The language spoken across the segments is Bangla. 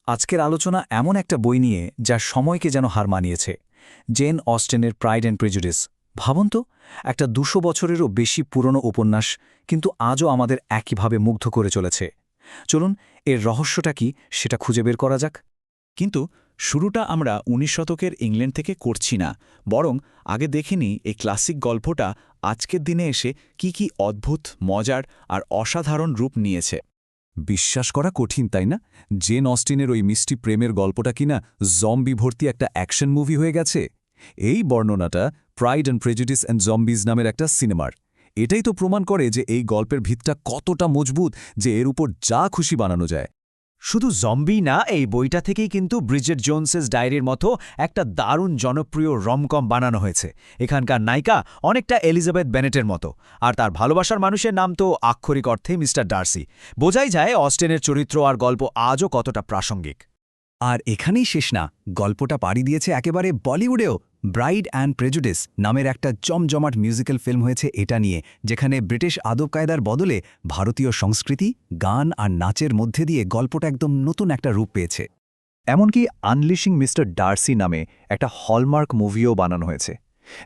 আজকের আলোচনা এমন একটা বই নিয়ে যা সময়কে যেন হার মানিয়েছে। জেন অস্টেনের প্রাইড অ্যান্ড প্রেজুডিস। ভাবুন তো, একটা ২০০ বছরেরও বেশি পুরনো উপন্যাস, কিন্তু আজও আমাদের একইভাবে মুগ্ধ করে চলেছে। চলুন, এর রহস্যটা কি সেটা খুঁজে বের করা যাক। কিন্তু শুরুটা আমরা ১৯ শতকের ইংল্যান্ড থেকে করছি না, বরং আগে দেখিনি এই ক্লাসিক গল্পটা আজকের দিনে এসে কি অদ্ভুত, মজার আর অসাধারণ রূপ নিয়েছে। বিশ্বাস করা কঠিন, তাই না? জেন অস্টিনের ওই মিষ্টি প্রেমের গল্পটা কিনা জম্বি ভর্তি একটা অ্যাকশন মুভি হয়ে গেছে। এই বর্ণনাটা প্রাইড অ্যান্ড প্রেজুডিস অ্যান্ড জম্বিজ নামের একটা সিনেমার। এটাই তো প্রমাণ করে যে এই গল্পের ভিতটা কতটা মজবুত যে এর উপর যা খুশি বানানো যায়। শুধু জম্বি না, এই বইটা থেকেই কিন্তু ব্রিজেট জোনসেস ডায়েরির মতো একটা দারুণ জনপ্রিয় রমকম বানানো হয়েছে। এখানকার নায়িকা অনেকটা এলিজাবেথ বেনেটের মতো, আর তার ভালোবাসার মানুষের নাম তো আক্ষরিক অর্থেই মিস্টার ডার্সি। বোঝাই যায় অস্টেনের চরিত্র আর গল্প আজও কতটা প্রাসঙ্গিক। আর এখানেই শেষ না, গল্পটা পাড়ি দিয়েছে একেবারে বলিউডেও। ব্রাইড অ্যান্ড প্রেজুডিস নামের একটা জমজমাট মিউজিক্যাল ফিল্ম হয়েছে এটা নিয়ে, যেখানে ব্রিটিশ আদব কায়দার বদলে ভারতীয় সংস্কৃতি, গান আর নাচের মধ্যে দিয়ে গল্পটা একদম নতুন একটা রূপ পেয়েছে। এমনকি আনলিশিং মিস্টার ডার্সি নামে একটা হলমার্ক মুভিও বানানো হয়েছে,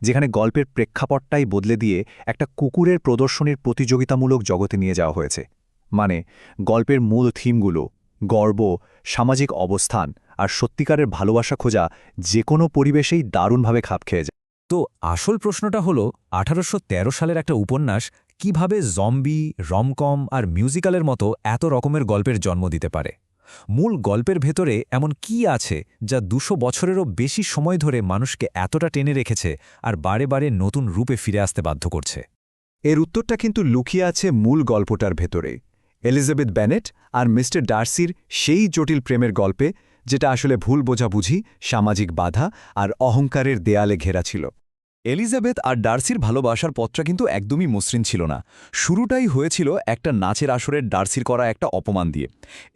যেখানে গল্পের প্রেক্ষাপটটাই বদলে দিয়ে একটা কুকুরের প্রদর্শনীর প্রতিযোগিতামূলক জগতে নিয়ে যাওয়া হয়েছে। মানে গল্পের মূল থিমগুলো, গর্ব, সামাজিক অবস্থান আর সত্যিকারের ভালোবাসা খোঁজা যে কোনো পরিবেশেই দারুণভাবে খাপ খেয়ে যায়। তো আসল প্রশ্নটা হলো, ১৮১৩ সালের একটা উপন্যাস কিভাবে জম্বি, রমকম আর মিউজিক্যালের মতো এত রকমের গল্পের জন্ম দিতে পারে? মূল গল্পের ভেতরে এমন কি আছে যা ২০০ বছরেরও বেশি সময় ধরে মানুষকে এতটা টেনে রেখেছে আর বারে বারে নতুন রূপে ফিরে আসতে বাধ্য করছে? এর উত্তরটা কিন্তু লুকিয়ে আছে মূল গল্পটার ভেতরে, এলিজাবেথ বেনেট আর মিস্টার ডার্সির সেই জটিল প্রেমের গল্পে, যেটা আসলে ভুল বোঝাবুঝি, সামাজিক বাধা আর অহংকারের দেয়ালে ঘেরা ছিল। এলিজাবেথ আর ডার্সির ভালোবাসার পথটা কিন্তু একদমই মসৃণ ছিল না। শুরুটাই হয়েছিল একটা নাচের আসরের ডার্সির করা একটা অপমান দিয়ে।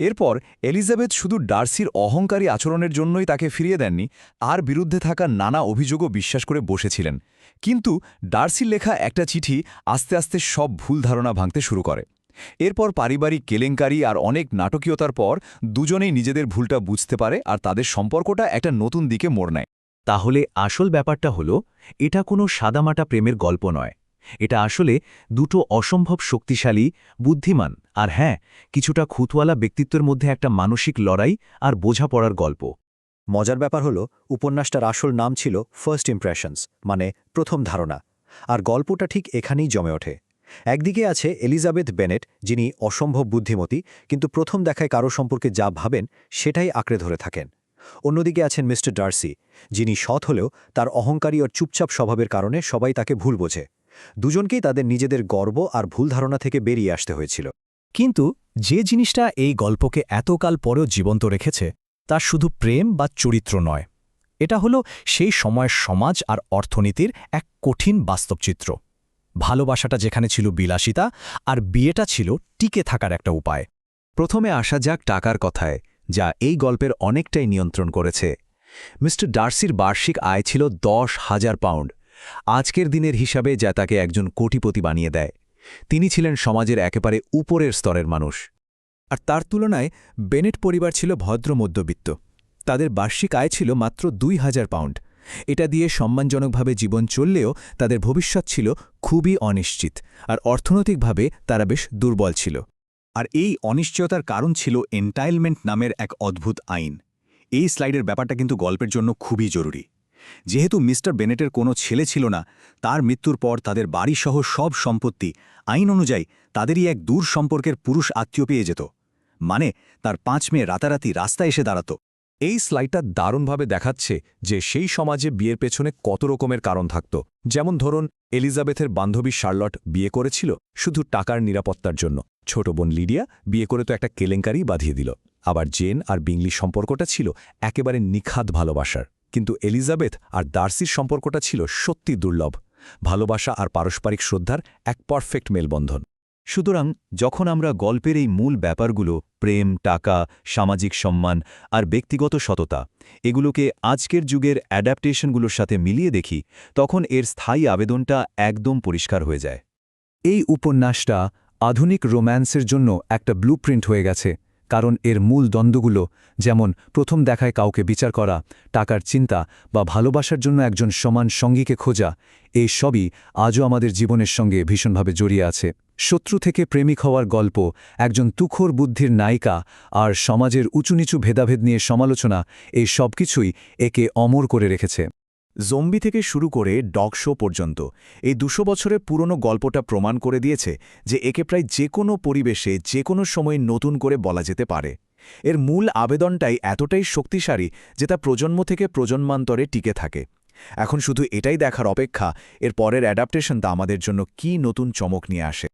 এরপর এলিজাবেথ শুধু ডার্সির অহংকারী আচরণের জন্যই তাকে ফিরিয়ে দেননি, আর বিরুদ্ধে থাকা নানা অভিযোগও বিশ্বাস করে বসেছিলেন। কিন্তু ডার্সির লেখা একটা চিঠি আস্তে আস্তে সব ভুল ধারণা ভাঙতে শুরু করে। এরপর পারিবারিক কেলেঙ্কারি আর অনেক নাটকীয়তার পর দুজনেই নিজেদের ভুলটা বুঝতে পারে আর তাদের সম্পর্কটা একটা নতুন দিকে মোড় নেয়। তাহলে আসল ব্যাপারটা হলো, এটা কোনো সাদামাটা প্রেমের গল্প নয়। এটা আসলে দুটো অসম্ভব শক্তিশালী, বুদ্ধিমান আর হ্যাঁ, কিছুটা খুঁতওয়ালা ব্যক্তিত্বের মধ্যে একটা মানসিক লড়াই আর বোঝাপড়ার গল্প। মজার ব্যাপার হলো, উপন্যাসটার আসল নাম ছিল ফার্স্ট ইমপ্রেশনস, মানে প্রথম ধারণা। আর গল্পটা ঠিক এখানেই জমে ওঠে। একদিকে আছে এলিজাবেথ বেনেট, যিনি অসম্ভব বুদ্ধিমতী, কিন্তু প্রথম দেখায় কারো সম্পর্কে যা ভাবেন সেটাই আঁকড়ে ধরে থাকেন। অন্যদিকে আছেন মিস্টার ডার্সি, যিনি সৎ হলেও তার অহংকারী ও চুপচাপ স্বভাবের কারণে সবাই তাকে ভুল বোঝে। দুজনকেই তাদের নিজেদের গর্ব আর ভুল ধারণা থেকে বেরিয়ে আসতে হয়েছিল। কিন্তু যে জিনিসটা এই গল্পকে এতকাল পরেও জীবন্ত রেখেছে, তা শুধু প্রেম বা চরিত্র নয়। এটা হলো সেই সময়ের সমাজ আর অর্থনীতির এক কঠিন বাস্তবচিত্র। ভালোবাসাটা যেখানে ছিল বিলাসিতা, আর বিয়েটা ছিল টিকে থাকার একটা উপায়। প্রথমে আসা যাক টাকার কথায়, যা এই গল্পের অনেকটাই নিয়ন্ত্রণ করেছে। মিস্টার ডার্সির বার্ষিক আয় ছিল ১০,০০০ পাউন্ড। আজকের দিনের হিসাবে যা তাকে একজন কোটিপতি বানিয়ে দেয়। তিনি ছিলেন সমাজের একেবারে উপরের স্তরের মানুষ। আর তার তুলনায় বেনেট পরিবার ছিল ভদ্র মধ্যবিত্ত। তাদের বার্ষিক আয় ছিল মাত্র ২,০০০ পাউন্ড। এটা দিয়ে সম্মানজনকভাবে জীবন চললেও তাদের ভবিষ্যৎ ছিল খুবই অনিশ্চিত, আর অর্থনৈতিকভাবে তারা বেশ দুর্বল ছিল। আর এই অনিশ্চয়তার কারণ ছিল এন্টাইলমেন্ট নামের এক অদ্ভুত আইন। এই স্লাইডের ব্যাপারটা কিন্তু গল্পের জন্য খুবই জরুরি। যেহেতু মিস্টার বেনেটের কোনো ছেলে ছিল না, তার মৃত্যুর পর তাদের বাড়িসহ সব সম্পত্তি আইন অনুযায়ী তাদেরই এক দূর সম্পর্কের পুরুষ আত্মীয় পেয়ে যেত। মানে তার ৫ মেয়ে রাতারাতি রাস্তায় এসে দাঁড়াত। এই স্লাইডটা দারুণভাবে দেখাচ্ছে যে সেই সমাজে বিয়ের পেছনে কত রকমের কারণ থাকত। যেমন ধরুন, এলিজাবেথের বান্ধবী শার্লট বিয়ে করেছিল শুধু টাকার নিরাপত্তার জন্য। ছোট বোন লিডিয়া বিয়ে করে তো একটা কেলেঙ্কারি বাঁধিয়ে দিল। আবার জেন আর বিংলি সম্পর্কটা ছিল একেবারে নিখাদ ভালোবাসার। কিন্তু এলিজাবেথ আর ডার্সির সম্পর্কটা ছিল সত্যি দুর্লভ, ভালোবাসা আর পারস্পরিক শ্রদ্ধার এক পারফেক্ট মেলবন্ধন। সুতরাং যখন আমরা গল্পের এই মূল ব্যাপারগুলো, প্রেম, টাকা, সামাজিক সম্মান আর ব্যক্তিগত সততা, এগুলোকে আজকের যুগের অ্যাডাপ্টেশনগুলোর সাথে মিলিয়ে দেখি, তখন এর স্থায়ী আবেদনটা একদম পরিষ্কার হয়ে যায়। এই উপন্যাসটা আধুনিক রোম্যান্সের জন্য একটা ব্লুপ্রিন্ট হয়ে গেছে, কারণ এর মূল দ্বন্দ্বগুলো, যেমন প্রথম দেখায় কাউকে বিচার করা, টাকার চিন্তা বা ভালোবাসার জন্য একজন সমান সঙ্গীকে খোঁজা, এই সবই আজও আমাদের জীবনের সঙ্গে ভীষণভাবে জড়িয়ে আছে। শত্রু থেকে প্রেমিক হওয়ার গল্প, একজন তুখোর বুদ্ধির নায়িকা আর সমাজের উঁচুনিচু ভেদাভেদ নিয়ে সমালোচনা, এই সব কিছুই একে অমর করে রেখেছে। জম্বি থেকে শুরু করে ডগ শো পর্যন্ত এই 200 বছরের পুরনো গল্পটা প্রমাণ করে দিয়েছে যে একে প্রায় যে কোনো পরিবেশে যে কোনো সময় নতুন করে বলা যেতে পারে। এর মূল আবেদনটাই এতটাই শক্তিশালী যে তা প্রজন্ম থেকে প্রজন্মান্তরে টিকে থাকে। এখন শুধু এটাই দেখার অপেক্ষা এর পরের অ্যাডাপ্টেশনটা আমাদের জন্য কী নতুন চমক নিয়ে আসে।